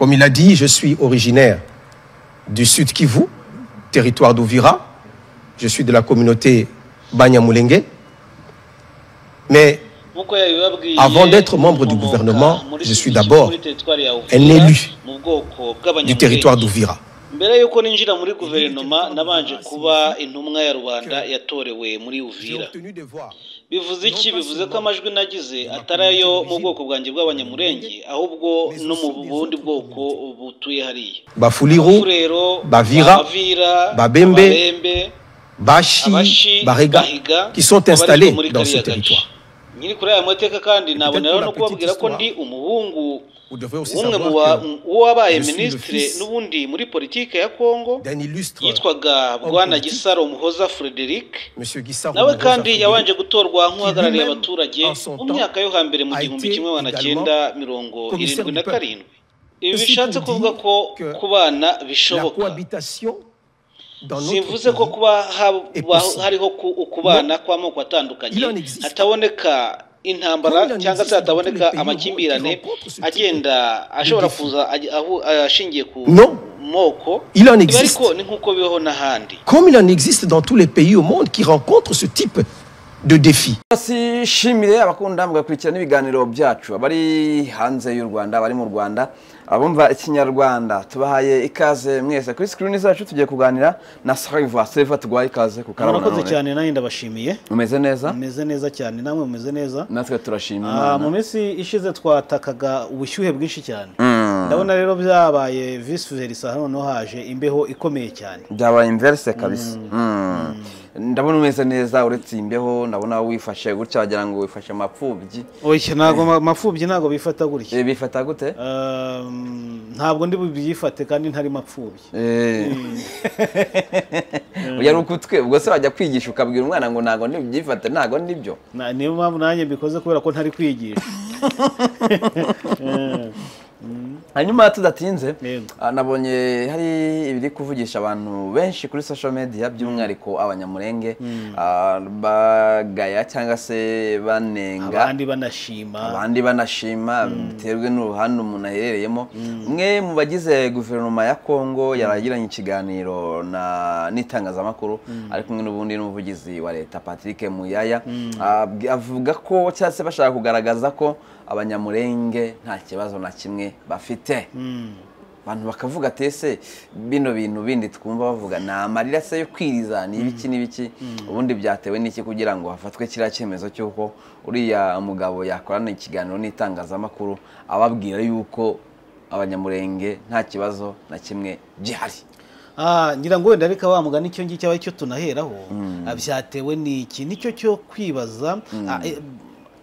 Comme il a dit, je suis originaire du Sud Kivu, territoire d'Uvira. Je suis de la communauté Banyamulenge. Mais avant d'être membre du gouvernement, je suis d'abord un élu du territoire d'Uvira. mbere yuko ninjira muri guverinoma nabanje kuba intumwa ya rubanda yatorewe muri Uvira. Bivuze iki? Bivuze ko amajwi nagize atarayo mu bwoko bwanjye bw'abanyamurenge ahubwo no mu bundi bwoko butuye hariya. Bafuliru, Bavira, Babembe, Bashi, Barega, qui sont installés dans ce territoire. Nyiri kuri aya mateka kandi nabonera no kubabwira ko ndi umuhungu umwe mu wabaye ministre n'ubundi muri politike ya Kongo yitwaga Bwana Gisaro Muhoza Frederic. Nawe kandi yabanje gutorwa nk'uhagarariye abaturage mu myaka yo hambere mu 1977. Ibi bishatse kuvuga ko kubana bishoboka. Simvuze ko kuba hariho kubana kw'amoko atandukanye hataboneka intambara cyangwa se hataboneka amakimbirane agenda ashobora kuza ashingiye ku moko. Il en existe. Comme il en existe dans tous les pays au monde qui rencontrent ce type de défi. Shimire abakunda mugakurikirana ibiganiro byacu abari hanze y'u Rwanda abari mu Rwanda abumva ikinyarwanda tubahaye ikaze mwese kuri screen zacu tugiye kuganira na Silva tugwaye ikaze ku karabona. Murakoze cyane nanjye ndabashimiye. Umeze neza? Umeze neza cyane namwe umeze neza? Natwe turashimira. Mu minsi ishize twatakaga ubushyuhe bwinshi cyane. Ndabona rero byabaye vice versa hano no haje imbeho ikomeye cyane. Byabaye inverse kabisa. Ndabona umeze neza uretse imbeho ndabona wifashe gutya wagira ngo wifashe amapfubyi. Oya nago amapfubyi nago bifata gutya. Bifata gute? Ntabwo ndi buyifate kandi ntari mapfubyi. Uya rukutwe ubwo se wajya kwigisha ukabwira umwana ngo nago ndibyifate nago ndibyo. Niyo mpamvu nanjye mbikoze kubera ko ntari kwigisha. Hanyuma tudatinze nabonye hari ibiri kuvugisha abantu benshi kuri social media by'umwihariko abanyamurenge bagaya cyangwa se banenga abandi banashima biterwe n'uruhande umuntu aherereyemo. Umwe mu bagize guverinoma ya Kongo yaragiranye ikiganiro n'itangazamakuru ari kumwe n'ubundi n'umuvugizi wa leta Patrick Muyaya avuga ko cyangwa se bashaka kugaragaza ko abanyamurenge nta kibazo na kimwe bafite. Abantu bakavuga tese bino bintu bindi twumva bavuga na amarira se yo kwiriza ni ibiki ubundi byatewe n'iki kugira ngo hafatwe kira cyemezo cyuko uriya mugabo yakorana ikiganiro n'itangazamakuru ababwira yuko abanyamurenge nta kibazo na kimwe gihari. Ngira ngo wenda reka wa mugani cyo ngicyo cyo tunaheraho byatewe n'iki nicyo cyo kwibaza.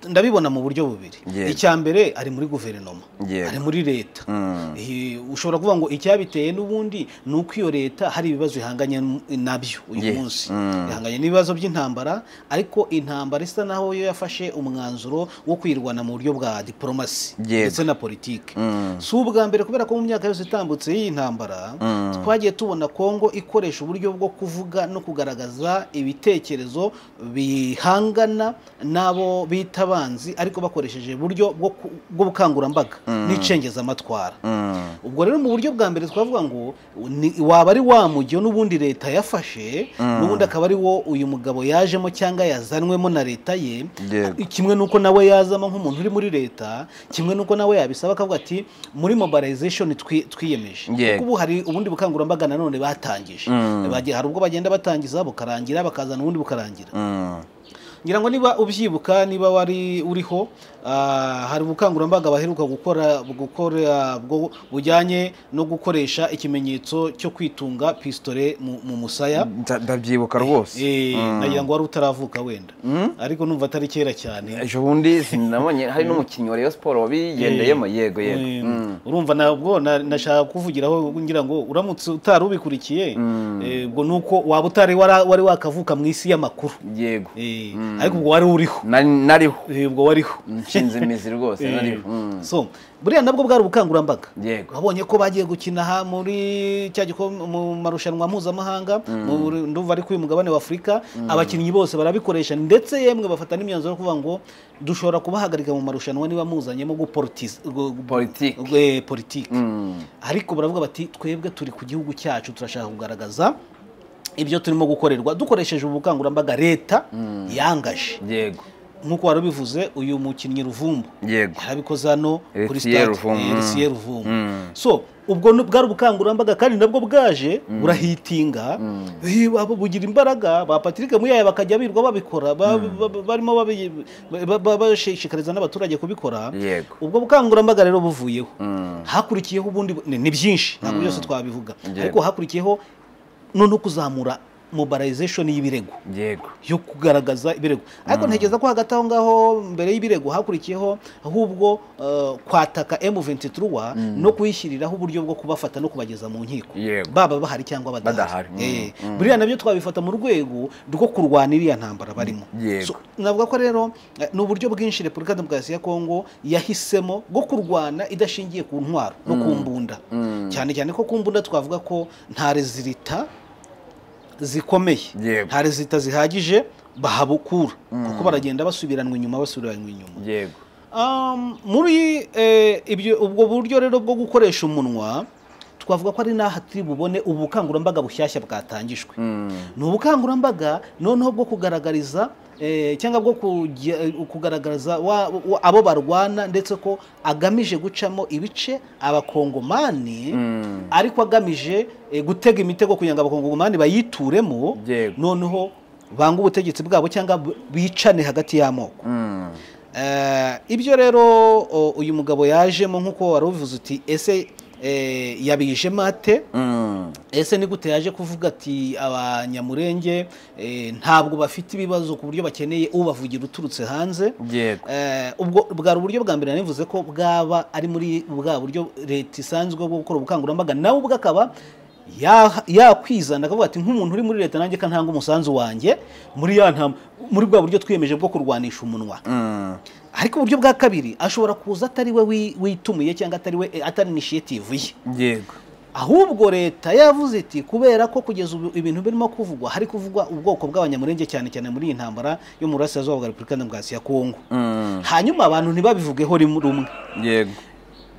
Ndabibona mu buryo bubiri. Icyambere ari muri guverinoma, ari muri leta. Ushobora kuvuga ngo icyabiteye n'ubundi nuko iyo leta hari ibibazo ihanganye nabyo uyu munsi. Ihanganye n'ibibazo by'intambara ariko intambara isa naho yo yafashe umwanzuro wo kwirwana mu buryo bwa diplomasi ndetse na politike. Si ubwa mbere kubera ko mu myaka yose itambutse iyi ntambara twagiye tubona Kongo ikoresha uburyo bwo kuvuga no kugaragaza ibitekerezo bihangana nabo bita abanzi ariko bakoresheje buryo bwo bukangurambaga n'icengeza amatwara. Ubwo rero mu buryo bwa mbere twavuga ngo waba ari wa mujyo n'ubundi leta yafashe n'ubundi akaba ari wo uyu mugabo yajemo cyangwa yazanwemo na leta ye, kimwe nuko nawe yazama nk'umuntu uri muri leta, kimwe nuko nawe yabisaba akavuga ati muri mobilization twiyemeje. Kuko ubu hari ubundi bukangurambaga nanone batangije. Hari ubwo bagenda batangiza bukarangira bakazana ubundi bukarangira. Ngira ngo niba ubyibuka niba wari uriho hari ubukangurambaga baheruka gukora bujyanye no gukoresha ikimenyetso cyo kwitunga pistole mu musaya. Ndabyibuka rwose. Nagira ngo wari utaravuka wenda ariko numva atari kera cyane. Ejo bundi sinabonye hari n'umukinnyi wa Rayon Sport wabigendeyemo. Yego urumva nabwo nashaka kuvugiraho ngira ngo uramutse utarubikurikiye ubwo nuko waba utari wari wakavuka mu isi y'amakuru. Yego ariko ubwo wari uriho nariho ubwo wariho nshinze imizi rwose nariho so buriya nabwo bwari ubukangurambaga yego babonye ko bagiye gukina ha muri cya mu marushanwa mpuzamahanga ndumva ari ku mugabane wa Afurika abakinnyi bose barabikoresha ndetse yemwe bafata n'imyanzuro yo kuvuga ngo dushobora kubahagarika mu marushanwa niba muzanyemo politiki ariko baravuga bati twebwe turi ku gihugu cyacu turashaka kugaragaza ibyo turimo gukorerwa dukoresheje ubukangurambaga leta yangaje yego nkuko warabivuze uyu mukinnyi Ruvumbu yarabikoze hano kuri stade Ruvumbu so ubwo bwari ubukangurambaga kandi nabwo bwaje burahitinga bugira imbaraga ba Patrick Muyaya bakajya birwa babikora barimo bashishikariza n'abaturage kubikora ubwo bukangurambaga rero buvuyeho hakurikiyeho ubundi ni byinshi ntabwo byose twabivuga ariko hakurikiyeho none kuzamura mobilization y'ibirego yo kugaragaza ibirego ariko ntegeza ko hagati aho ngaho mbere y'ibirego hakurikiyeho ahubwo kwataka M23 no kuyishyiriraho uburyo bwo kubafata no kubageza mu nkiko baba bahari cyangwa badahari buriya nabyo twabifata mu rwego rwo kurwana iriya ntambara barimo navuga ko rero ni uburyo bwinshi Repubulika Demokarasi ya Kongo yahisemo bwo kurwana idashingiye ku ntwaro no ku mbunda cyane cyane ko ku mbunda twavuga ko nta rezilita zikomeye nta rezita zihagije bahabukura kuko baragenda basubiranwa inyuma yego muri ubwo buryo rero bwo gukoresha umunwa twavuga ko ari naho turi bubone ubukangurambaga bushyashya bwatangijwe ni ubukangurambaga noneho bwo kugaragariza cyangwa bwo kugaragaza abo barwana ndetse ko agamije gucamo ibice abakongomani ariko agamije gutega imitego kugira ngo abakongomani bayituremo noneho banga ubutegetsi bwabo cyangwa bicane hagati y'amoko ibyo rero uyu mugabo yajemo nk'uko wari ubivuze uti ese yabije mate ese ni gute yaje kuvuga ati abanyamurenge ntabwo bafite ibibazo ku buryo bakeneye ubavugira uturutse hanze ubwo bwari uburyo bwa mbere nivuze ko bwaba ari muri bwa buryo leta isanzwe bwo gukora ubukangurambaga nawe ubwo akaba yakwizana akavuga ati nk'umuntu uri muri leta nanjye ka ntanga umusanzu wanjye muri bwa buryo twiyemeje bwo kurwanisha umunwa ariko uburyo bwa kabiri ashobora kuza atari we witumiye cyangwa atari initiative ye yego ahubwo leta yavuze iti kubera ko kugeza ibintu birimo kuvugwa hari kuvugwa ubwoko bw'abanyamurenge cyane cyane muri iyi ntambara yo mu Burasirazuba bwa Repubulika Demokarasi ya Kongo hanyuma abantu ntibabivugeho rumwe yego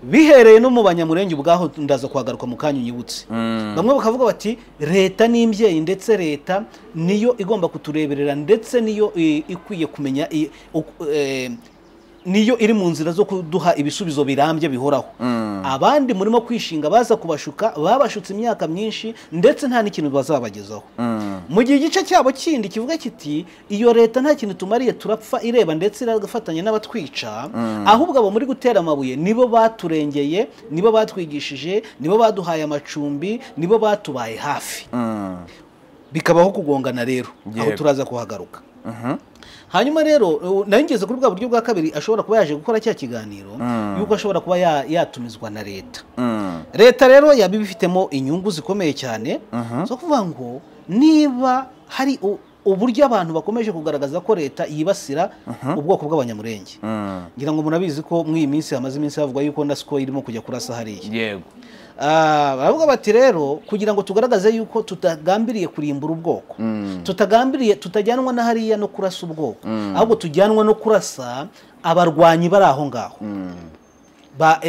bihereye no mu banyamurenge ubwaho ndaza kuhagaruka mu kanya unyibutse bamwe bakavuga bati leta n'imbyeyi ndetse leta niyo igomba kutureberera ndetse niyo ikwiye kumenya niyo iri mu nzira zo kuduha ibisubizo birambye bihoraho abandi murimo kwishinga baza kubashuka babashutse imyaka myinshi ndetse nta n'ikintu bazabagezaho mu gihe igice cyabo kindi kivuga kiti iyo leta nta kintu tumariye turapfa ireba ndetse irafatanya n'abatwica ahubwo abo muri gutera amabuye nibo baturengeye nibo batwigishije nibo baduhaye amacumbi nibo batubaye hafi bikabaho kugongana rero aho turaza kuhagaruka hanyuma rero nangeze kuri bwa buryo bwa kabiri ashobora kuba yaje gukora cya kiganiro yuko ashobora kuba yatumizwa na leta leta rero yabifitemo inyungu zikomeye cyane zo kuvuga ngo niba hari uburyo abantu bakomeje kugaragaza ko leta yibasira ubwoko bw'abanyamurenge ngira ngo munabizi ko muri iyi minsi hamaze iminsi havuga yuko NASCO irimo kujya kurasa hariya yego baravuga bati rero kugira ngo tugaragaze yuko tutagambiriye kurimbura ubwoko tutagambiriye tutajyanwa na hariya no kurasa ubwoko ahubwo tujyanwa no kurasa abarwanyi bari aho ngaho ba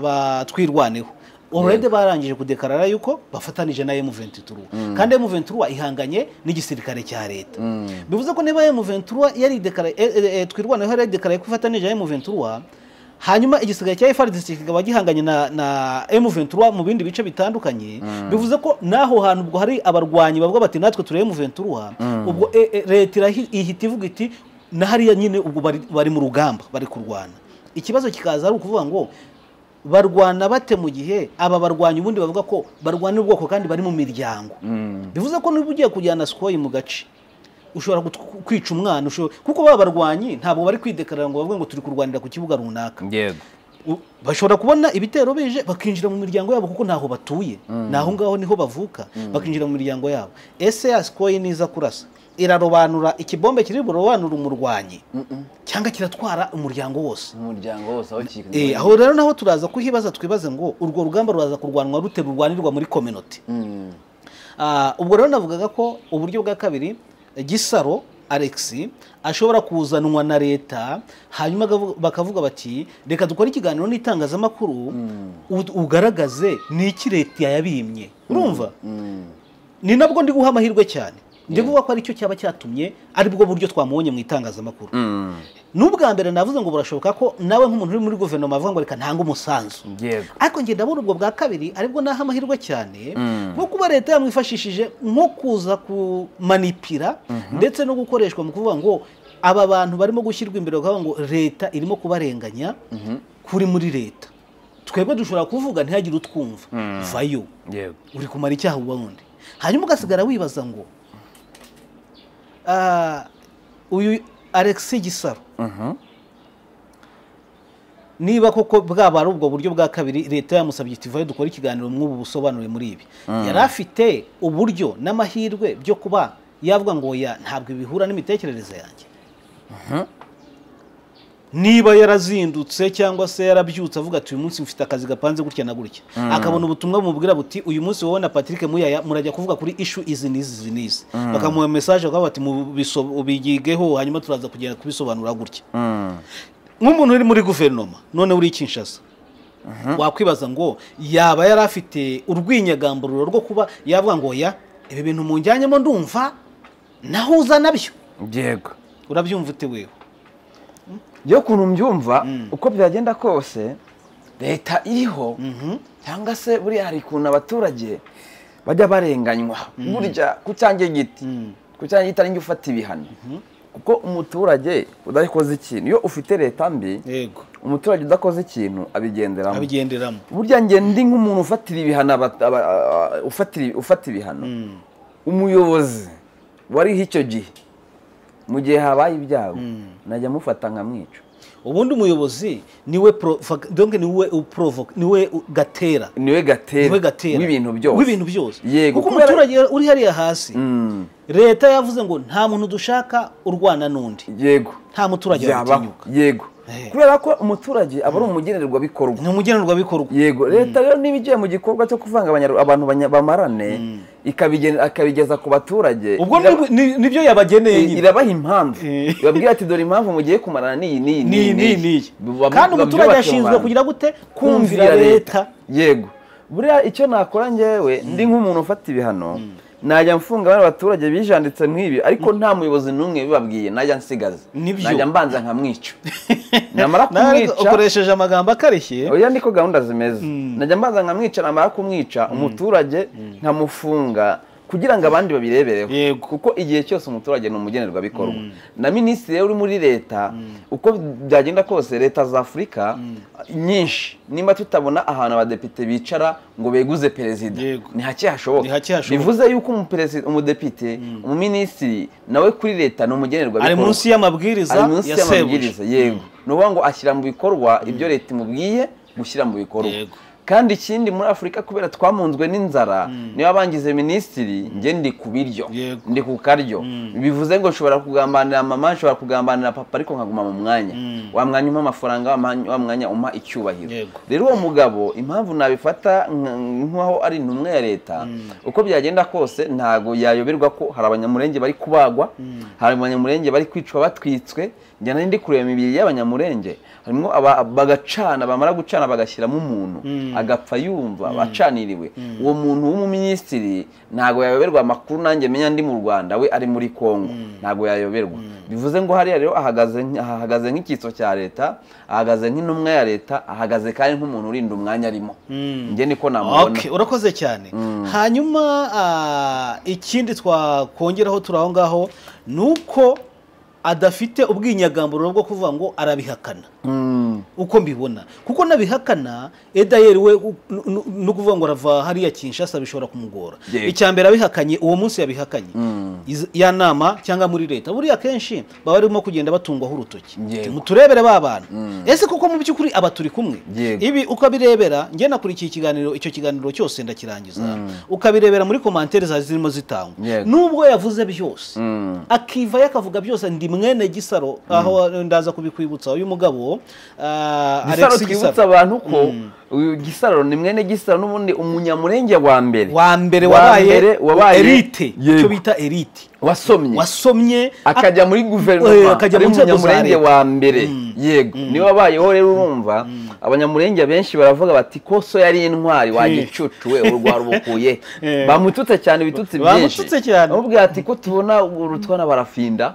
ba twirwaneho already barangije kudekarara yuko bafatanije na M23 kandi M23 ihanganye n'igisirikare cya leta bivuze ko niba M23 yari dekaraye twirwaneho yari dekaraye kufatanije na M23 hanyuma igisigare cya FARDC kikaba gihanganye na M23 mu bindi bice bitandukanye bivuze ko naho hantu ubwo hari abarwanyi bavuga bati natwe turi M23 ubwo leta ihita ivuga iti na hariya nyine ubwo bari mu rugamba bari kurwana ikibazo kikaza ari ukuvuga ngo barwana bate mu gihe aba barwanyi ubundi bavuga ko barwana ubwoko kandi bari mu miryango bivuze ko niba ugiye kujyana SCOI mu gace ushobora kwica umwana kuko baba barwanyi ntabwo bari kwidekarara ngo bavuge ngo turi kurwanira ku kibuga runaka yego bashobora kubona ibitero bije bakinjira mu miryango yabo kuko ntaho batuye naho ngaho niho bavuka bakinjira mu miryango yabo ese SCOI niza kurasa irarobanura ikibombe kiri burobanura umurwanyi cyangwa kiratwara umuryango wose aho rero naho turaza kuhibaza twibaze ngo urwo rugamba ruraza kurwanwa rute rurwanirwa muri community ubwo rero navugaga ko uburyo bwa kabiri Gisaro Alex ashobora kuzanwa na leta hanyuma bakavuga bati reka dukora ikiganiro n'itangazamakuru ugaragaze n'iki leta yabimye urumva ni nabwo ndi guha amahirwe cyane ndivuga ko ari cyo cyaba cyatumye ari bwo buryo twamubonye mu itangazamakuru n'ubwa mbere navuze ngo burashoboka ko nawe nk'umuntu uri muri guverinoma avuga ngo reka ntanga umusanzu ariko nge ndabona ubwo bwa kabiri aribwo naha amahirwe cyane nko kuba leta yamwifashishije nko kuza kumanipira ndetse no gukoreshwa mu kuvuga ngo aba bantu barimo gushyirwa imbere bakavuga ngo leta irimo kubarenganya kuri muri leta twebwe dushobora kuvuga ntihagire utwumva vayo uri kumara icyaha ubundi hanyuma ugasigara wibaza ngo uyu Alex Gisaro niba koko bwaba ari ubwo buryo bwa kabiri leta yamusabye iti vayo dukora ikiganiro mw'ubu busobanure muri ibi yari afite uburyo n'amahirwe byo kuba yavuga ngo ya ntabwo bihura n'imitekerereze yanjye niba yarazindutse cyangwa se yarabyutse avuga ati uyu munsi mfite akazi gapanze gutya na gutya akabona ubutumwa bumubwira buti uyu munsi wowe na Patrick Muyaya murajya kuvuga kuri issue izi nizi bakamuha message akaba bati ubigigeho hanyuma turaza kugenda kubisobanura gutya nk'umuntu uri muri guverinoma none uri Kinshasa wakwibaza ngo yaba yarafite urwinyagambururo rwo kuba yavuga ngo ya ibi bintu munjyanyemo ndumva nahuza nabyo yego urabyumva ute wewe yo kuntu mbyumva uko byagenda kose leta iriho cyangwa se buri hari kuntu abaturage bajya barenganywa burya kucyange giti ari nge ufata ibihano kuko umuturage udakoze ikintu iyo ufite leta mbi yego umuturage udakoze ikintu abigenderamo burya nge ndi nk'umuntu ufatira ibihano ufata ibihano umuyobozi wariho icyo gihe mu gihe habaye ibyago najya mufata nkamwica ubundi umuyobozi niwe gatera w'ibintu byose kuko umuturage uri hariya hasi leta yavuze ngo nta muntu dushaka urwana n'undi yego nta muturage watinyuka yego kubera ko umuturage aba ari umugenerwabikorwa ni umugenerwabikorwa yego leta rero niba igiye mu gikorwa cyo kuvanga abantu bamarane ikabigeza ku baturage ubwo nibyo yabageneye nyine irabaha impamvu ibabwira ati dore impamvu mugiye kumarana n'iyi kandi umuturage yashinzwe kugira gute kumvira leta yego buriya icyo nakora njyewe ndi nk'umuntu ufata ibihano najya mfunga abaturage bijanditse nk'ibi ariko nta muyobozi n'umwe bibabwiye najya nsigaza najya mbanza nkamwica namara kumwica ukoresheje amagambo akarishye oya niko gahunda zimeze najya mbanza nkamwica namara kumwica umuturage nkamufunga kugira ngo abandi babirebereho kuko igihe cyose umuturage ni umugenerwabikorwa na minisitiri uri muri leta uko byagenda kose leta za Afurika nyinshi nimba tutabona ahantu abadepite bicara ngo beguze perezida ni hake hashoboka bivuze yuko umudepite umuminisitiri nawe kuri leta ni umugenerwabikorwa ari munsi y'amabwiriza ya sebuja yego ni ukuvuga ngo ashyira mu bikorwa ibyo leta imubwiye gushyira mu bikorwa kandi ikindi muri Afurika kubera twamunzwe n'inzara niba bangize minisitiri nge ndi ku biryo ndi ku karyo bivuze ngo nshobora kugambanira mama nshobora kugambanira papa ariko nkaguma mu mwanya wa mwanya umpa amafaranga wa mwanya umpa icyubahiro rero uwo mugabo impamvu nabifata nk'aho ari intumwa ya leta uko byagenda kose ntago yayoberwa ko hari abanyamurenge bari kubagwa hari abanyamurenge bari kwicwa batwitswe njya ndi kureba imibiri y'abanyamurenge harimo bagacana bamara gucana bagashyiramo umuntu agapfa yumva bacaniriwe uwo muntu w'umuminisitiri ntago yayoberwa amakuru nanjye menya ndi mu Rwanda we ari muri Kongo ntago yayoberwa bivuze ngo hariya rero ahagaze nk'icyitso cya leta ahagaze nk'intumwa ya leta ahagaze kandi nk'umuntu urinda umwanya arimo njye niko namubona urakoze cyane hanyuma ikindi twakongeraho turi aho ngaho nuko adafite ubwinyagamburiro bwo kuvuga ngo arabihakana uko mbibona kuko nabihakana Edayeri we no kuvuga ngo arava hariya Kinshasa bishobora kumugora icyambere abihakanye uwo munsi yabihakanye ya nama cyangwa muri leta buriya kenshi baba barimo kugenda batungwaho urutoki muturebere babana ese kuko mu byukuri abaturi kumwe ibi ukabirebera nge nakurikiye ikiganiro icyo kiganiro cyose ndakirangiza ukabirebera muri commentaires zirimo zitangwa nubwo yavuze byose akiva yakavuga byose ndi mwene Gisaro aho ndaza kubikwibutsa uyu mugabo Gisaro twibutsa abantu ko Gisaro ni mwene Gisaro n'ubundi umunyamurenge wa mbere wabaye elite cyo bita elite wasomye akajya muri guverinoma akajya mu munyamurenge wa mbere yego ni wabayeho rero urumva abanyamurenge benshi baravuga bati ko so yari intwari wagicucuwe urwara ubukuye bamututse cyane bitutse byinshi ahubwo ati ko tubona urutwana barafinda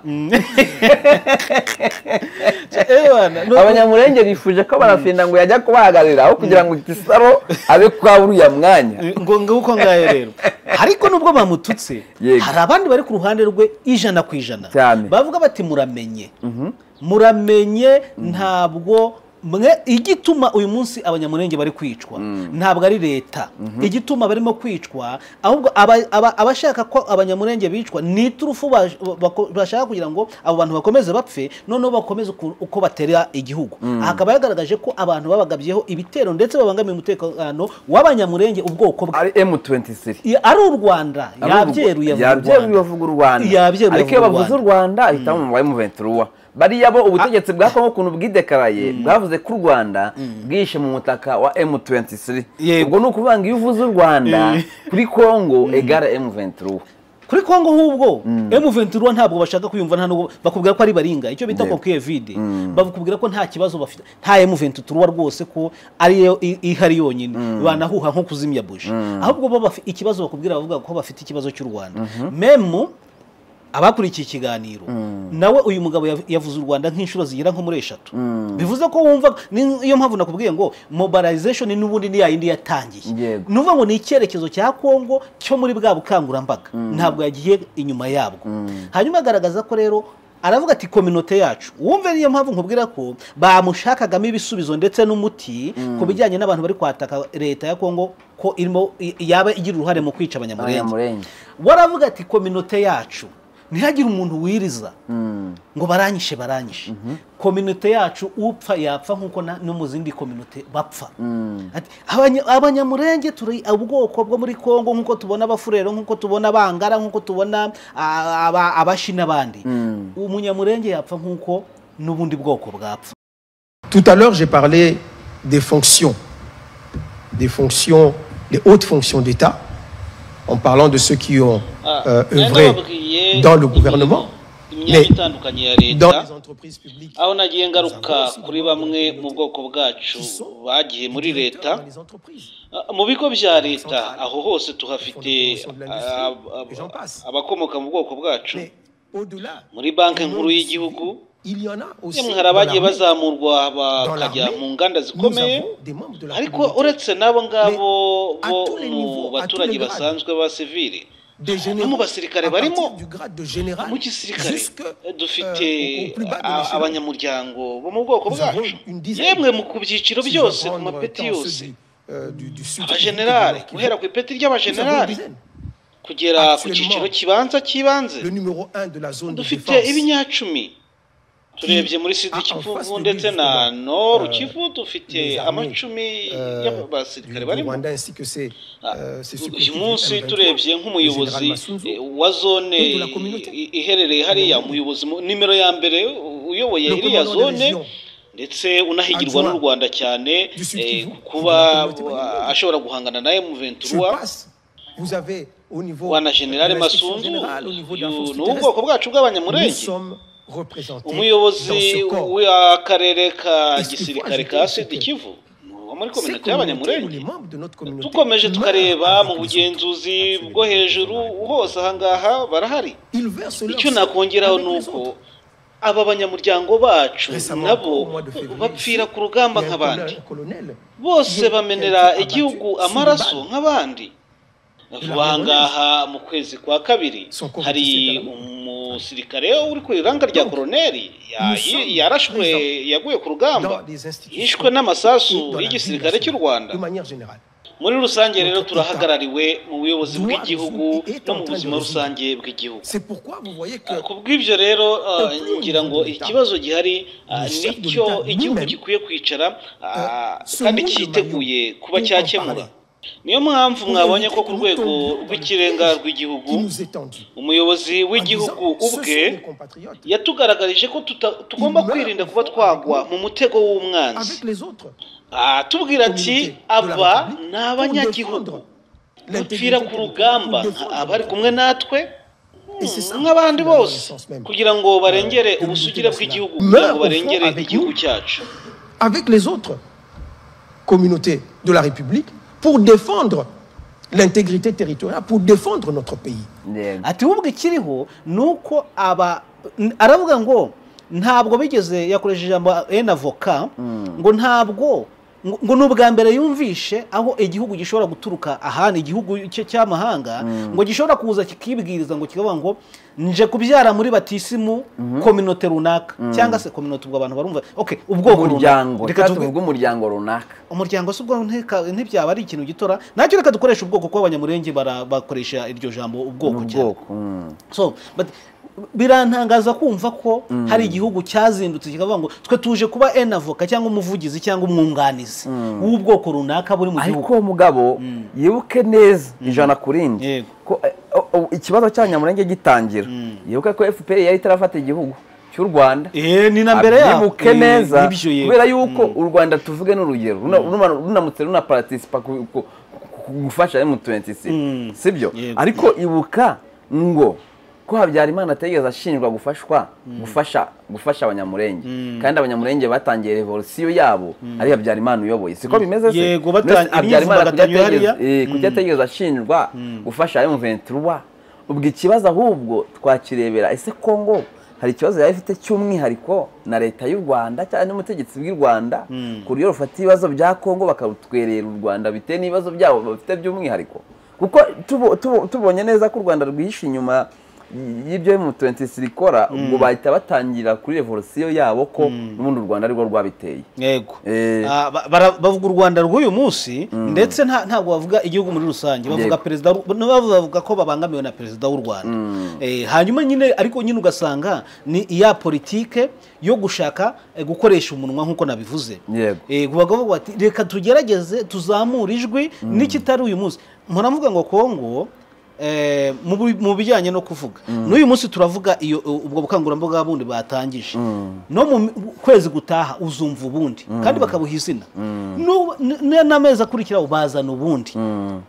abanyamurenge bifuje ko barafinda ngo yajya kubahagarira aho kugira ngo Gisaro abe kwa uriya mwanya ngo uko ngaye rero ariko nubwo bamututse hari abandi bari ku ruhande rwe 100% bavuga bati muramenye ntabwo igituma uyu munsi abanyamurenge bari kwicwa ntabwo ari leta igituma barimo kwicwa ahubwo abashaka ko abanyamurenge bicwa ni turufu bashaka kugira ngo abo bantu bakomeze bapfe noneho bakomeze uko batera igihugu akaba yagaragaje ko abantu babagabyeho ibitero ndetse babangamiye umutekano w'abanyamurenge ubwoko bwa M23 ari u Rwanda yabyeruye bavuga u Rwanda ariko iyo bavuze u Rwanda ahitamo mu M23 bariya bo ubutegetsi bwa Kongo kuntu bwidekaraye bwavuze ko u Rwanda bwishe mu mutaka wa M23 ubwo no kuvanga iyo uvuze u Rwanda kuri Kongo egara M23 kuri Kongo hubwo M23 ntabwo bashaka kuyumva nta nubwo bakubwira ko ari baringa icyo bita coquille vide bakubwira ko nta kibazo bafite nta M23 rwose ko ari ihari yonyine banahuha nko kuzimya buji ahubwo bo bafite ikibazo bakubwira bavuga ko bafite ikibazo cy'u Rwanda memo abakurikiye ikiganiro nawe uyu mugabo yavuze u Rwanda nk'inshuro zigira nko muri 3 bivuze ko wumva iyo mpamvu nakubwiye ngo mobilization n'ubundi ni yindi yatangiye nuvuga ngo ni icyerekezo cya Kongo cyo muri bwa bukangurambaga ntabwo yagiye inyuma yabwo hanyuma agaragaza ko rero aravuga ati communauté yacu wumve niyo mpamvu nkubwira ko bamushakagamo ibisubizo ndetse n'umuti ku bijyanye n'abantu bari kwataka leta ya Kongo ko irimo yaba igira uruhare mu kwica abanyamurenge waravuga ati communauté yacu ntihagire umuntu wiriza ngo baranyishe communauté yacu upfa yapfa nkuko no mu zindi communauté bapfa ati abanyamurenge turi ubwoko bwo muri Kongo nkuko tubona abafurero nkuko tubona abangara nkuko tubona abashi n'abandi umunyamurenge yapfa nkuko n'ubundi bwoko bwapfa. Tout à l'heure j'ai parlé des fonctions des hautes fonctions d'État en parlant de ceux qui ont œuvré dans le gouvernement, mais dans les entreprises publiques. Aho nagiye ngaruka kuri bamwe mu bwoko bwacu bagiye muri leta mu bigo bya leta aho hose tuhafite abakomoka mu bwoko bwacu muri banki nkuru y'igihugu hari abagiye bazamurwa bakajya mu nganda zikomeye ariko uretse nabo ngabo bo mu baturage basanzwe ba civile no mu basirikare barimo mu gisirikare dufite abanyamuryango bo mu bwoko bwacu yemwe mu kubyiciro byose mu mapeti yose abajenerali guhera ku ipeti ry'abajenerali kugera ku cyiciro cy'ibanze dufite ibinyacumi turebye muri Sud Kivu ndetse na Nord Kivu dufite amacumi y'abasirikare barimo uyu munsi turebye nk'umuyobozi wa zone iherereye hariya umuyobozi nimero ya mbere uyoboye iriya zone ndetse unahigirwa n'u Rwanda cyane kuba ashobora guhangana na M23 wana General Masunzu n'ubwoko bwacu bw'abanyamurenge umuyobozi w'akarere ka gisirikare ka Sud Kivu muri komite y'abanyamurenge tukomeje tukareba mu bugenzuzi bwo hejuru hose ahangaha barahari icyo nakongeraho nuko aba banyamuryango bacu nabo bapfira ku rugamba nk'abandi bose bamenera igihugu amaraso nk'abandi ahangaha mu kwezi kwa kabiri hari umusirikare uri ku iranga rya koroneri yarashwe yaguye ku rugamba yishwe n'amasasu y'igisirikare cy'u Rwanda. Muri rusange rero turahagarariwe mu buyobozi bw'igihugu no mu buzima rusange bw'igihugu. Kubw'ibyo rero ngira ngo ikibazo gihari nicyo igihugu gikwiye kwicara kandi cyiteguye kuba cyakemura. Niyo mpamvu mwabonye ko ku rwego rw'ikirenga rw'igihugu umuyobozi w'igihugu ubwe yatugaragarije ko tugomba kwirinda kuba twagwa mu mutego w'umwanzi. Tubwira ati aba ni abanyagihugu bapfira ku rugamba abari kumwe natwe nk'abandi bose kugira ngo barengere ubusugire bw'igihugu, kugira ngo barengere igihugu cyacu avec les autres communautés de la République pour défendre l'intégrité territoriale, pour défendre notre pays. Ati ubwo ikiriho nuko aravuga ngo ntabwo bigeze yakoresheje un avocat ngo ntabwo ngo n'ubwa mbere yumvishe aho igihugu gishobora guturuka ahandi igihugu cy'amahanga ngo gishobora kuza kikibwiriza ngo kikavuga ngo nje kubyara muri batisimu communauté runaka cyangwa se communauté ubwo abantu barumva okay ubwoko runaka reka tuvuge umuryango runaka umuryango se ubwo ntibyaba ari ikintu gitora nacyo reka dukoresha ubwoko ko abanyamurenge bakoresha iryo jambo ubwoko cyane so but birantangaza kumva ko hari igihugu cyazindutse kikavuga ngo twe tuje kuba un avocat cyangwa umuvugizi cyangwa umwunganizi w'ubwoko runaka buri mu gihugu. Ariko mugabo yibuke neza ijana kurindi ko ikibazo cy'abanyamurenge gitangira yibuke ko FPR yari itarafata igihugu cy'u Rwanda ni na mbere ya yibuke neza kubera yuko u Rwanda tuvuge n'urugero runamutse runa participa gufasha M26 sibyo ariko ibuka ngo ko Habyarimana ategeza ashinjwa gufasha abanyamurenge kandi abanyamurenge batangiye revolution yabo ari Habyarimana uyoboye siko bimeze se yego Habyarimana kujya ategeza ashinjwa gufasha M23 ubwo ikibazo ahubwo twakirebera ese Kongo hari ikibazo yafite cy'umwihariko na leta y'u Rwanda cyane n'umutegetsi bw'u Rwanda kuri yo rufata ibibazo bya Kongo bakabutwerera u Rwanda bite n'ibibazo byabo bafite by'umwihariko kuko tubonye neza ko u Rwanda rwihishe inyuma y'ibyo M23 rikora ubwo bahita batangira kuri revolution yabo ko n'ubundi u Rwanda ariko rwabiteye. Yego bavuga u Rwanda rw'uyu munsi ndetse ntabwo bavuga igihugu muri rusange bavuga president bavuga ko babangamiwe na president w'u Rwanda hanyuma nyine ariko nyine ugasanga ni iya politike yo gushaka gukoresha umunwa nkuko nabivuze kubavuga bati reka tugerageze tuzamura ijwi n'ikitari uyu munsi muravuga ngo Kongo mu bijyanye no kuvuga n'uyu munsi turavuga iyo ubwo bukangurambaga bundi batangije no mu kwezi gutaha uzumva ubundi kandi bakabuha izina n'amezi akurikiraho bazana ubundi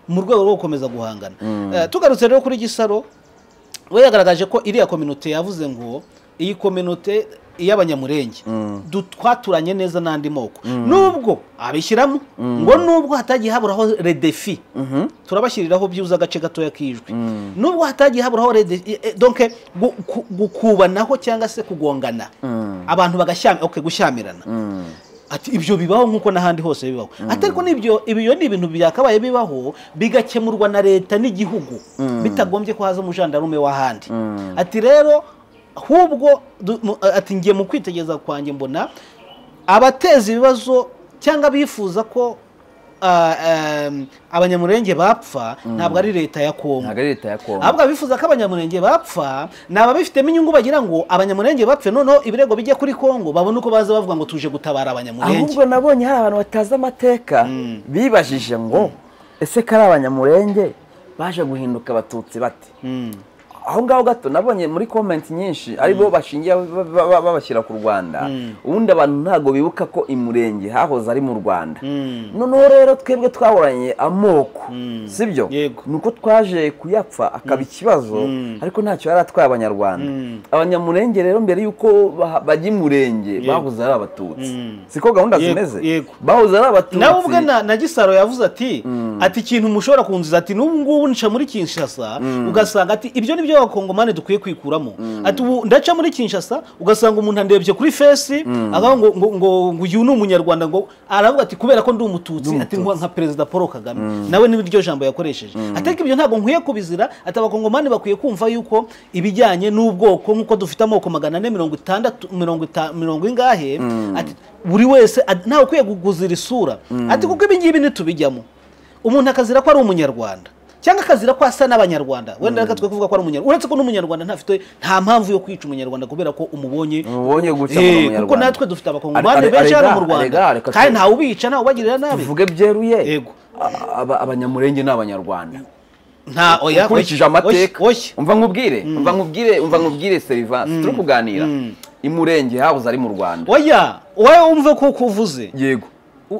mu rwego rwo gukomeza guhangana. Tugarutse rero kuri Gisaro we yagaragaje ko iriya communauté yavuze ngo iyi communauté y'abanyamurenge twaturanye neza n'andi moko nubwo abishyiramo ngo nubwo hatagiye haburaho redefi turabashyiriraho byuza agace gatoya kijwi nubwo hatagiye haburaho donc gukubanaho cyangwa se kugongana abantu gushamirana ati ibyo bibaho nkuko n'ahandi hose bibaho atariko nibyo ibyo ni ibintu byakabaye bibaho bigakemurwa na leta n'igihugu bitagombye ko haza umujandarume w'ahandi ati rero ahubwo ati ngiye mu kwitegeza kwanjye mbona abateza ibibazo cyangwa bifuza ko abanyamurenge bapfa ntabwo ari leta ya Kongo ahubwo bifuza ko abanyamurenge bapfa naba bifitemo inyungu bagira ngo abanyamurenge bapfe noneho ibirego bijye kuri Kongo babone uko baza bavuga ngo tuje gutabara abanyamurenge. Ahubwo nabonye hari abantu batazi amateka bibajije ngo ese kari abanyamurenge baje guhinduka abatutsi bate aho ngaho gato nabonye muri comment nyinshi aribo bashingiye babashyira ku Rwanda ubundi abantu ntago bibuka ko imurenge hahoze ari mu Rwanda noneho rero twebwe twahoranye amoko sibyo nuko twaje kuyapfa akaba ikibazo ariko ntacyo yari atwaye abanyarwanda abanyamurenge rero mbere yuko bajya imurenge bahoze ari abatutsi siko gahunda zimeze bahoze ari abatutsi nawe ubwe na Gisaro yavuze ati ikintu mushobora kunziza ati n'ubu ngubu nica muri Kinshasa ugasanga ati ibyo nibyo nicyo abakongomani dukwiye kwikuramo ati ubu ndaca muri Kinshasa ugasanga umuntu andebye kuri face akavuga ngo uyu ni umunyarwanda ngo aravuga ati kubera ko ndi umututsi ati nka Perezida Paul Kagame nawe n'ibiryo jambo yakoresheje ateka ibyo ntabwo nkwiye kubizira ati abakongomani bakwiye kumva yuko ibijyanye n'ubwoko nkuko dufite amoko 460 ingahe ati buri wese ntawe ukwiye kuguzira isura ati kuko ibi ngibi nitubijyamo umuntu akazira ko ari umunyarwanda cyangwa akazira ko asa n'abanyarwanda wenda reka twe kuvuga ko ari umunyarwanda uretse ko n'umunyarwanda nta mpamvu yo kwica umunyarwanda kubera ko umubonye guca umunyarwanda kuko natwe dufite abakongomani benshi hano mu Rwanda kandi ntawe ubica ntawe ubagirira nabi tuvuge byeruye abanyamurenge n'abanyarwanda nta oya ukurikije amateka umva nkubwire Serivasi turi kuganira imurenge habuze ari mu Rwanda oya wowe umve ko kuvuze yego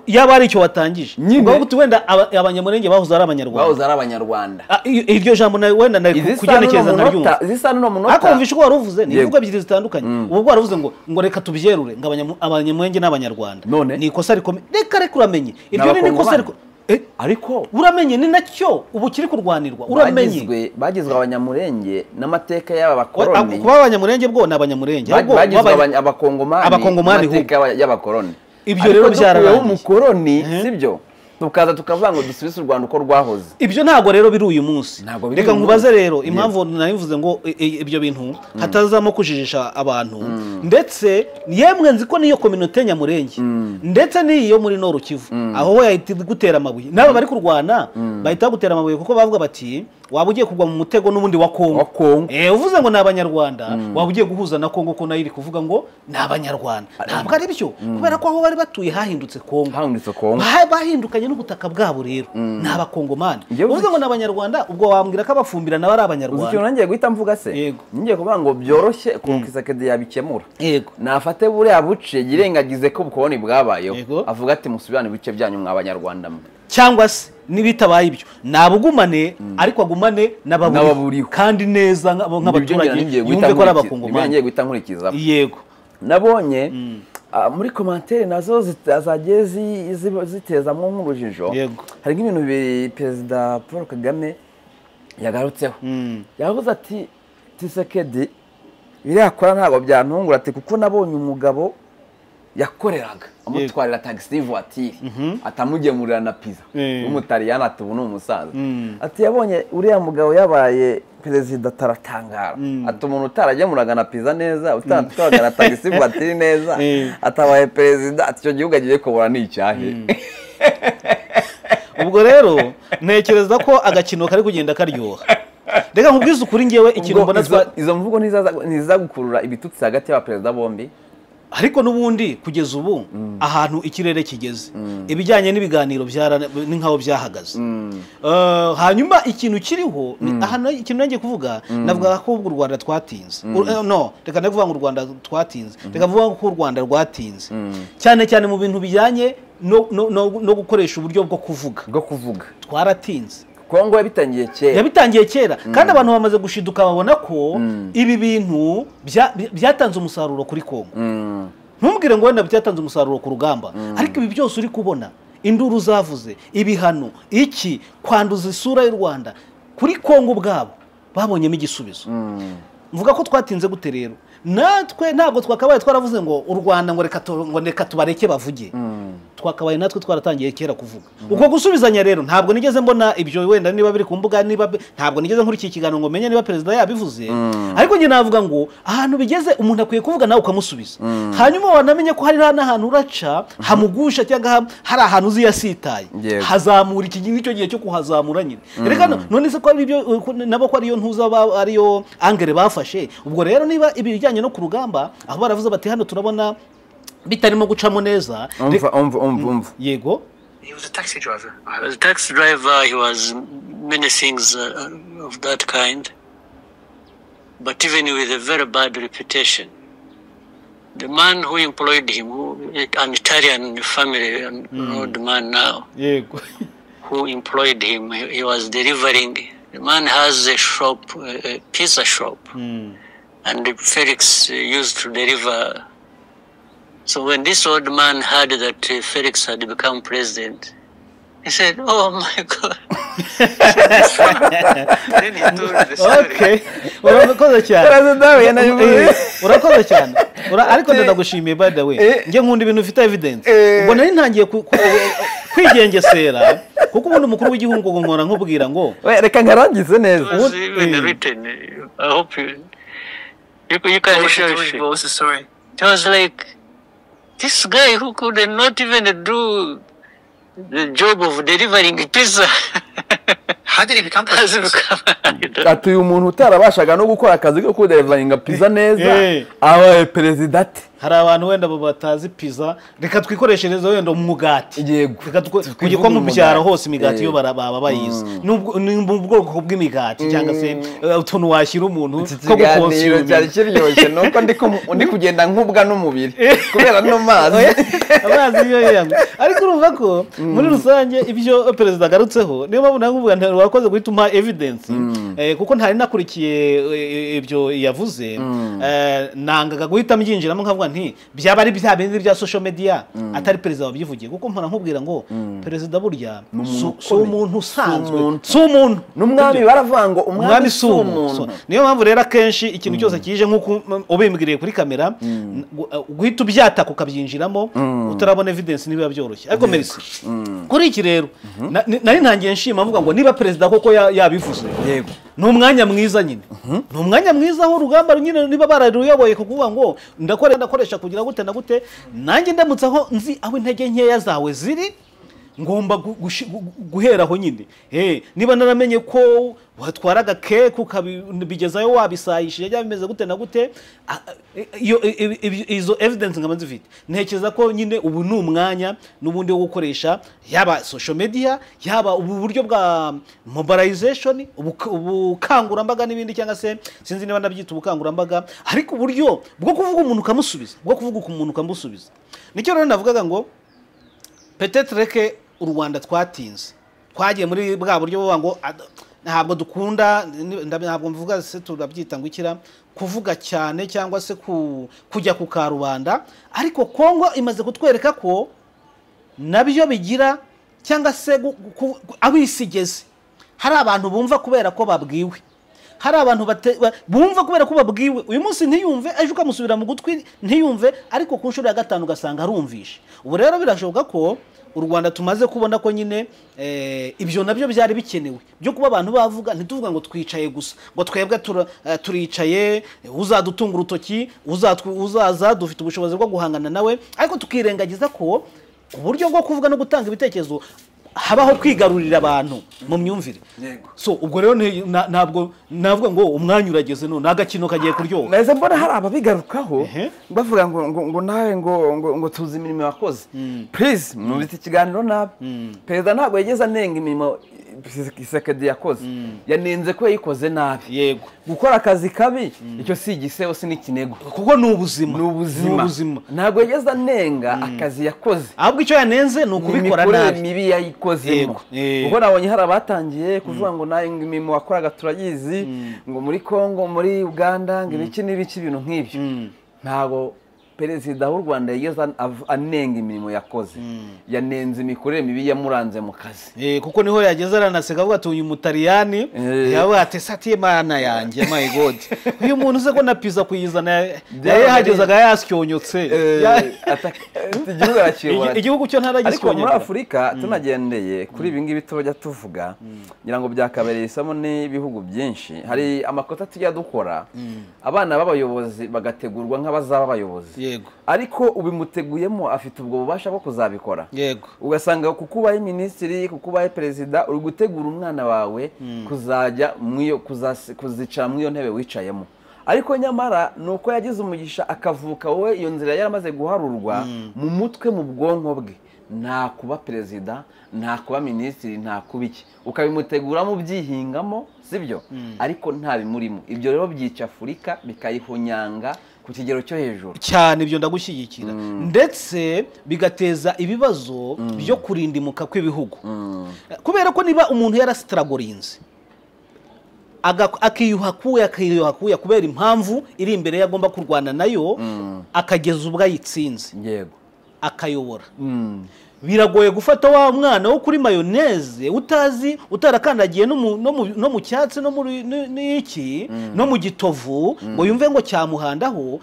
yaba ari cyo watangije ngo wenda abanyamurenge bahuza ari abanyarwanda iryo jambo nawe wenda nari kugenekereza nkaryumva zisa no munota akumvisha ko waruvuze ni ivuga ebyiri zitandukanye ubwo waruvuze ngo reka tubyerure ngo abanyamurenge n'abanyarwanda ni ikosa rikomeye reka uramenye iryo ni ikosa ariko uramenye ni nacyo ubu kiri kurwanirwa uramenye bagizwe abanyamurenge n'amateka y'aba bakoroni kuba abanyamurenge bwo n'abanyamurenge bagizwe abakongomani y'abakoroni ibyo rero byarabaye umukoroni sibyo tukaza tukavuga ngo dusubize u Rwanda uko rwahoze ibyo ntago rero biri uyu munsi reka nkubaze rero impamvu nayivuze ngo ibyo bintu hatazamo kujijisha abantu ndetse yemwe nzi ko niyo community nyamurenge ndetse niyo muri Nord Kivu aho ho yahita gutera amabuye nabo bari kurwana bahita gutera amabuye kuko bavuga bati waba ugiye kugwa mu mutego n'ubundi wa Kongo uvuze ngo n'abanyarwanda waba ugiye guhuza na Kongo ko nayo iri kuvuga ngo n'abanyarwanda ntabwo ari byo kubera ko aho bari batuye hahindutse Kongo bahindukanye n'ubutaka bwabo rero n'abakongomani uvuze ngo n'abanyarwanda ubwo wambwira ko abafumbira nabo ari abanyarwanda uzi nangiye guhita mvuga se ngiye kuvuga ngo byoroshye ku Kisekedi yabikemura nafate buriya buce yirengagize ko ubukoloni bwabayeho avuga ati musubirane bice byanyu mw'abanyarwanda cyangwa se nibitabaye ibyo nabugumane ariko agumane n'ababuriho kandi neza nk'abaturage yumve ko ari abakongomani ngiye guhita nkurikiza yego nabonye muri commentaire nazo zagiye zitezamo nk'urujijo hari nk'ibintu Perezida Paul Kagame yagarutseho yavuze ati Tshisekedi birakora ntabwo byantungura ati kuko nabonye umugabo yakoreraga amutwarira taxi voiture atamugemurira na pizza umutariyana ati ubu ni umusaza ati yabonye uriya mugabo yabaye perezida taratangara ati umuntu utaragemuraga na pizza neza utatwaraga na taxi voiture neza atabaye perezida ati cyo gihugu agiye kubura ni icyahe ubwo rero ntekereza ko agakino kari kugenda karyoha reka nkubwize ukuri ngewe ikintu mbona izo mvugo niza gukurura ibitutsi hagati y'abaperezida bombi ariko nubundi kugeza ubu ahantu ikirere kigeze ibijyanye n'ibiganiro ni nkaho byahagaze hanyuma ikintu kiriho ahantu ikintu ngiye kuvuga navuga ko u Rwanda twatinze no reka ndavuga ngo u Rwanda twatinze reka vuga ko u Rwanda rwatinze cyane cyane mu bintu bijyanye no gukoresha uburyo bwo kuvuga twaratinze Kongo yabitangiye kera kandi abantu bamaze gushiduka babona ko ibi bintu byatanze umusaruro kuri Kongo ntumbwire ngo wenda byatanze umusaruro ku rugamba ariko ibi byose uri kubona induru zavuze ibihano iki kwanduza isura y'u Rwanda kuri Kongo bwabo babonyemo igisubizo mvuga ko twatinze gute rero natwe ntabwo twakabaye twaravuze ngo u Rwanda ngo reka tubareke bavuge twakabaye natwe twaratangiye kera kuvuga uko gusubizanya rero ntabwo nigeze mbona ibyo wenda niba biri ku mbuga ntabwo nigeze nkuri iki kiganiro ngo menye niba perezida yabivuze ariko nge navuga ngo ahantu bigeze umuntu akwiye kuvuga nawe ukamusubiza hanyuma wanamenye ko hari n'ahantu uraca hamugusha cyangwa hari ahantu uziyasitaye hazamura iki ngicyo gihe cyo kuhazamura nyine reka none se ko ari ibyo nabo ko ariyo ntuza ariyo angere bafashe ubwo rero niba ibijyanye no ku rugamba aho baravuze bati hano turabona bitarimo gucamo neza yego He was a taxi driver. As a taxi driver, he was many things of that kind, but even with a very bad reputation. The man who employed him, an Italian family, an old man now, who employed him, he was delivering. The man has a shop, a pizza shop, and Felix used to deliver. So when this old man heard that Felix had become president, He said, oh my God. Then he told the story. Okay. Urakoze cyane. Urakoze cyane. Ariko ndagushimiye by the way. Nge nkunda ibintu ufite evidence. Ubwo nari ntangiye kwigengesera kuko ubundi umukuru w'igihugu ngo nkora nkubwira ngo reka ngarangize neza. I hope you can share the story. It was like this guy who could not even do the job of delivering pizza. How did he become president? Ati umuntu utarabashaga no gukora akazi ko kudeliveringa pizza neza abaye president. Hari abantu wenda batazi pizza reka twikoreshereze wenda umugati. Reka kugikwa mu byaro hose imigati yo baba bayizi. Mu bwoko bw'imigati cyangwa se utuntu washyira umuntu ko gukonsuma. Cyari kiryoshye nuko ndi kugenda nkubwa n'umubiri kubera no mazi. Amazi yo yangu. Ariko urumva ko muri rusange ibyo president agarutseho niyo mpamvu nakuvuga nta wakoze guhituma evidence kuko ntari nakurikiye ibyo yavuze nangaga guhita mbyinjiramo nkavuga nti byaba ari bya bindi bya social media atari president wabyivugiye kuko mpora nkubwira ngo president burya so umuntu usanzwe so umuntu n'umwami baravuga ngo umwami so umuntu. Niyo mpamvu rero akenshi ikintu cyose kije nkuko ubimbwiriye kuri kamera guhita ubyataka ukabyinjiramo utarabona evidence niba byoroshye. Ariko merci kuri iki rero nari ntangiye nshima mvuga ngo niba president koko yabivuze yego n'umwanya mwiza nyine n'umwanya mwiza aho urugamba nyine niba bararuyoboye kuvuga ngo ndakoresha kugira gute na gute nanjye ndamutse aho nzi aho intege nkeya zawe ziri ngomba guheraho nyine niba naramenye ko watwaraga keke ukabigezayo wabisayishije cyangwa bimeze gute na gute izo evidence ngaba nzifite ntekereza ko nyine ubu ni umwanya n'ubundi wo gukoresha yaba social media yaba ubu buryo bwa mobilization ubukangurambaga n'ibindi cyangwa se sinzi niba nabyita ubukangurambaga ariko uburyo bwo kuvuga umuntu ukamusubiza nicyo rero navugaga ngo peut-être que u Rwanda twatinze twagiye muri bwa buryo buvuga ngo ntabwo dukunda ntabwo mvuga se turabyita ngo ikira kuvuga cyane cyangwa se kujya ku karubanda ariko Kongo imaze kutwereka ko nabyo bigira cyangwa se abisigeze hari abantu bumva kubera ko babwiwe hari abantu bumva kubera ko babwiwe uyu munsi ntiyumve ejo ukamusubira mu gutwi ntiyumve ariko ku nshuro ya gatanu ugasanga arumvishe. Ubu rero birashoboka ko u Rwanda tumaze kubona ko nyine ibyo nabyo byari bikenewe byo kuba abantu bavuga ntituvuga ngo twicaye gusa ngo twebwe turicaye uzadutunga urutoki uzaza dufite ubushobozi bwo guhangana nawe ariko tukirengagiza ko uburyo bwo kuvuga no gutanga ibitekerezo habaho kwigarurira abantu mu myumvire. So ubwo rero ntabwo navuga ngo umwanya urageze none agakino kagiye kuryoha. Neza mbona hari ababigarukaho bavuga ngo nawe ngo tuzi imirimo yakoze. Please mwumvise ikiganiro nabi. Perezida ntabwo yageza nenga imirimo Tshisekedi yakoze yanenze ko yayikoze nabi. Yego gukora akazi kabi icyo si igisebo si n'ikinego kuko ni ubuzima ntabwo yageza nenga akazi yakoze ahubwo icyo yanenze ni ukubikora nabi mibi yayikozemo kuko nabonye hari abatangiye kuvuga ngo nawe imirimo wakoraga turayizi ngo muri Kongo muri Uganda ngo ibiki n'ibiki ibintu nk'ibyo ntabwo perezida w'u Rwanda yigeze anenga imirimo yakoze yanenze imikorere mibi yamuranze mu kazi kuko niho yageze aranaseka avuga ati uyu mutaliyani yawe atesatiye mana yanjye my god uyu muntu se ko na pizza kuyizana yahagezaga yasyonyotse igihugu cyo ntaragisyonye. Ariko muri Afurika tunagendeye kuri ibi ngibi tujya tuvuga ngira ngo byakabereye isamo n'ibihugu byinshi hari amakota tujya dukora abana b'abayobozi bagategurwa nk'abazaba abayobozi ariko ubimuteguyemo afite ubwo bubasha bwo kuzabikora. Ugasanga kuko ubaye minisitiri kuko ubaye perezida uri gutegura umwana wawe kuzajya kuzicara muri iyo ntebe wicayemo ariko nyamara nuko yagize umugisha akavuka wowe iyo nzira yaramaze guharurwa mu mutwe mu bwonko bwe nta kuba perezida nta kuba minisitiri nta kubiki ukabimuteguramo byihingamo sibyo ariko nta bimurimo. Ibyo rero byica Afurika bikayihunyanga ku kigero cyo hejuru cyane. Ibyo ndagushyigikira ndetse bigateza ibibazo byo kurindimuka kw'ibihugu kubera ko niba umuntu yarasitragorinze akiyuhakuya kubera impamvu iri imbere yagomba kurwana nayo akageza ubwo ayitsinze akayobora biragoye gufata wa mwana wo kuri mayoneze utazi utarakandagiye no mu cyatsi no muri n'iki no mu gitovu ngo yumve ngo cyamuhandaho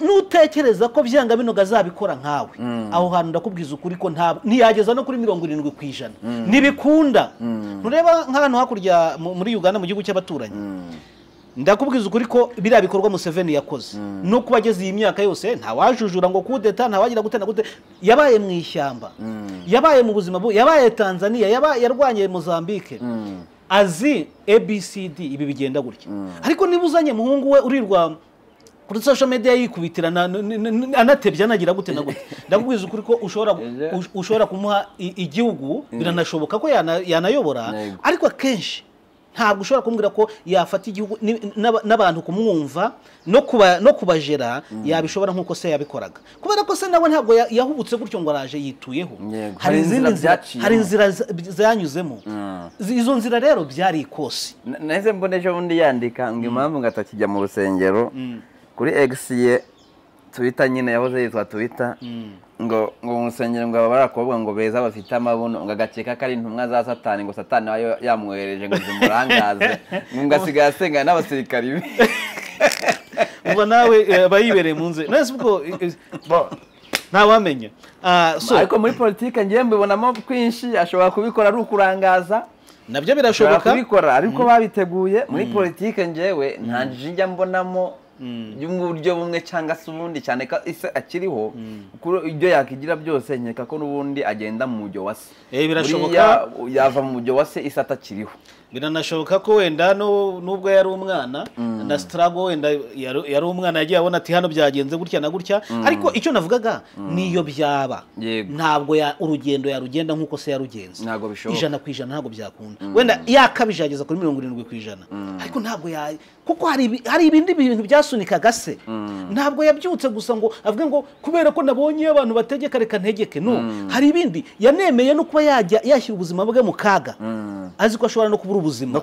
nutekereza ko byanga binoga azabikora nkawe aho hantu ndakubwiza ukuri ko ntiyageza no kuri 70% nibikunda ntureba nk'ahantu hakurya muri Uganda mu gihugu cy'abaturanyi ndakubwiza ukuri ko biriya bikorwa Museveni yakoze no kubageza iyi myaka yose nta wajujura ngo kudeta nta wagira gute na gute yabaye mu ishyamba yabaye mu buzima yabaye Tanzania yarwanye Mozambique azi ABCD ibi bigenda gutya ariko nibuzanye muhungu we urirwa kuri social media yikubitira anatebya nagira gute na gute ndakubwiza ukuri ko ushobora kumuha igihugu biranashoboka ko yanayobora ariko akenshi ntabwo ushobora kumbwira ko yafata igihugu n'abantu kumwumva no kubajera yabishobora nk'uko se yabikoraga kubera ko se nawe ntabwo yahubutse gutyo ngo araje yituyeho hari inzira zanyuzemo izo nzira rero byari ikosi nahise mboneje undi yandika ngo impamvu ngatakijya mu rusengero kuri X ye Twitter nyine yahoze yitwa Twitter ngo musengero ngo barakobwa ngo beza bafite amabuno ngo agakeka kari intumwa za Satani ngo Satani wayo yamwohereje ngo zimurangaze ngo asigaye asenga n'abasirikari uba nawe bayibereye mu nze nese ubwo nta wamenya ariko muri politike ngiye mbibonamo kwinshi ashobora kubikora ari ukurangaza nabyo birashoboka kubikora ariko babiteguye muri politike ngewe nta njya mbonamo y'uburyo bumwe cyangwa se ubundi cyane ko ise akiriho kuko ibyo yakigira byose nkeka ko n'ubundi agenda mu mujyo wase birashoboka yava mu mujyo wase ise atakiriho biranashoboka ko wenda nubwo yari umwana na struggle wenda yari umwana yagiye abona ati hano byagenze gutya na gutya ariko icyo navugaga niyo byaba ntabwo urugendo yarugenda nkuko se yarugenze ntabwo bishoboka 100% ntabwo byakunda wenda yakabije yageza kuri 70% ariko ntabwo kuko hari ibindi bintu byasunika se ntabwo yabyutse gusa ngo avuge ngo kubera ko nabonye abantu bategeka reka ntegeke no hari ibindi yanemeye no kuba yashyira ubuzima bwe mu kaga azi ko ashobora no kubura ubuzima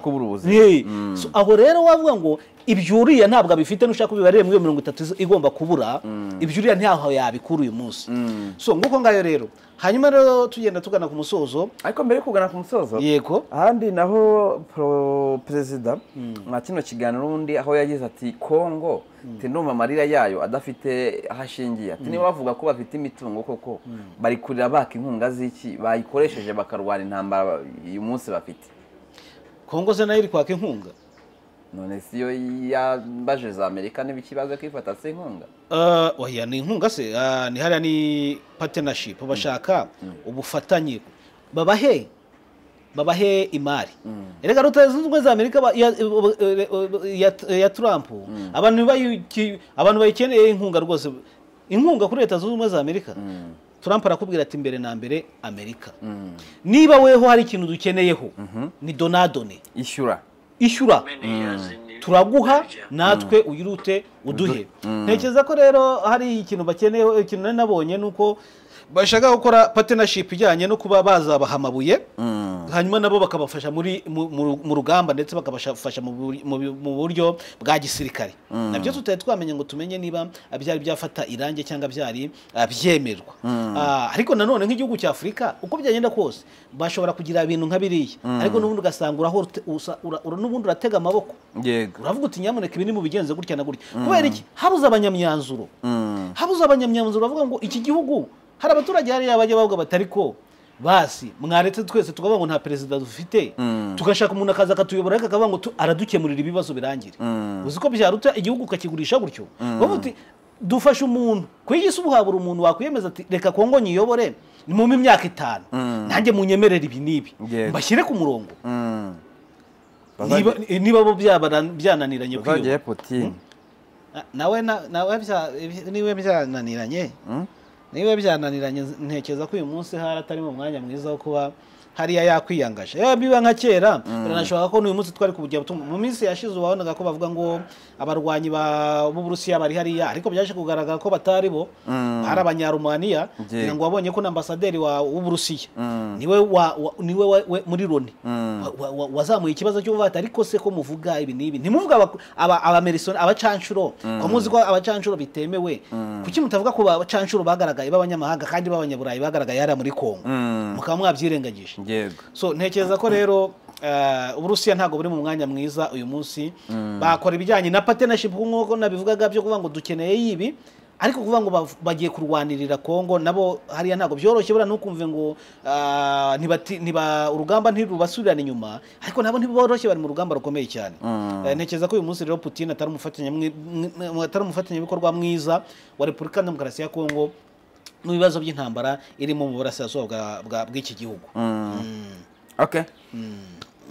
aho rero wavuga ngo ibyuriya ntabwo abifite nushaka kubibarire muri 30 igomba kubura ibyuriya ntaho yabikura uyu munsi so nguko ngayo rero hanyuma rero tugenda tugana ku musozo ariko mbere kugana ku musozo yego ahandi naho president mwa kino kiganiro n'undi aho yagize ati Kongo ndumva amarira yayo adafite ahashingiye ati niba bavuga ko bafite imitungo koko bari kurira baka inkunga z'iki bayikoresheje bakarwara intambara uyu munsi bafite Kongo se nayo iri kwaka inkunga none siyo yabaje za Amerika n'ibikibazo kwifata se inkunga oya ni inkunga se ni hariya ni partnership bashaka ubufatanye babahe imari erega Leta Zunze Ubumwe za Amerika ya Trump abantu bayikeneye inkunga rwose inkunga kuri Leta Zunze Ubumwe za Amerika Trump arakubwira ati mbere na mbere Amerika niba weho hari ikintu dukeneyeho ni donadone ishyura turaguha natwe uyirute uduhe ntekereza ko rero hari ikintu bakeneye ikintu nabonye nuko bashaka gukora partnership ijyanye no kuba bazabaha amabuye hanyuma nabo bakabafasha mu rugamba ndetse bakabafasha mu buryo bwa gisirikare nabyo tutari twamenye ngo tumenye niba byari byafata irange cyangwa byari byemerwa ariko nanone nk'igihugu cya Afurika uko byagenda kose bashobora kugira ibintu nka biriya ariko n'ubundi ugasanga n'ubundi uratega amaboko uravuga uti nyamuneka ibi ni mu bigenze gutya na gutya kubera iki habuze abanyamyanzuro bavuga ngo iki gihugu hari abaturage hariya bajya bavuga batari ko basi mwaretse twese tukavuga ngo nta perezida dufite tugashaka umuntu akaza akatuyobora ariko akavuga ngo aradukemurira ibibazo birangire uzi ko byaruta igihugu ukakigurisha gutyo bavuga uti dufashe umuntu kwigisa ubuhabura umuntu wakwiyemeza ati reka Kongo nyiyobore ni mu myaka 5 nanjye munyemerera ibi nibi mbashyire ku murongo niba bo byananiranye kwiyo nawe niwe byananiranye niba byananiranye ntekereza ko uyu munsi hari atari mu mwanya mwiza wo kuba hariya yakwiyangaje biba nka kera biranashoboka ko n'uyu munsi twari kubujya mu minsi yashize wabonaga ko bavuga ngo abarwanyi b'Uburusiya bari hariya ariko byaje kugaragara ko batari bo hari abanyarumaniya ngo wabonye ko n'ambasaderi w'Uburusiya niwe muri Loni wazamuye ikibazo cyo bata ariko se ko muvuga ibi nibi ntimuvuga abamerison abacanshuro ko muzi ko abacanshuro bitemewe kuki mutavuga ko abacanshuro bagaragaye b'abanyamahanga kandi b'abanyaburayi bagaragaye hariya muri Kongo mukaba mwabyirengagije so ntekereza ko rero Uburusiya ntago buri mu mwanya mwiza uyu munsi bakora ibijyanye na partnership nk'uko nabivugaga byo kuvuga ngo dukeneye yibi ariko kuvuga ngo bagiye kurwanirira Kongo nabo hariya ntago byoroshye bura nukumve ngo urugamba ntirubasubirana inyuma ariko nabo ntiboroshye bari mu rugamba rukomeye cyane ntekereza ko uyu munsi rero Putin atari umufatanya bikorwa mwiza wa Repubulika Demokarasi ya Kongo n'ibibazo by'intambara irimo mu burasirazuba bw'iki gihugu. Okay.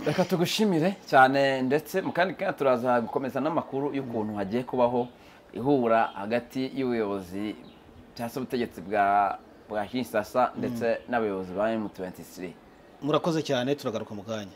Reka tugushimire cyane ndetse mu kandi turaza gukomeza n'amakuru y'ukuntu hagiye kubaho ihura hagati y'ubuyobozi cyangwa ubutegetsi bwa Kinshasa ndetse n'abayobozi ba M23. Murakoze cyane turagaruka mu kanya.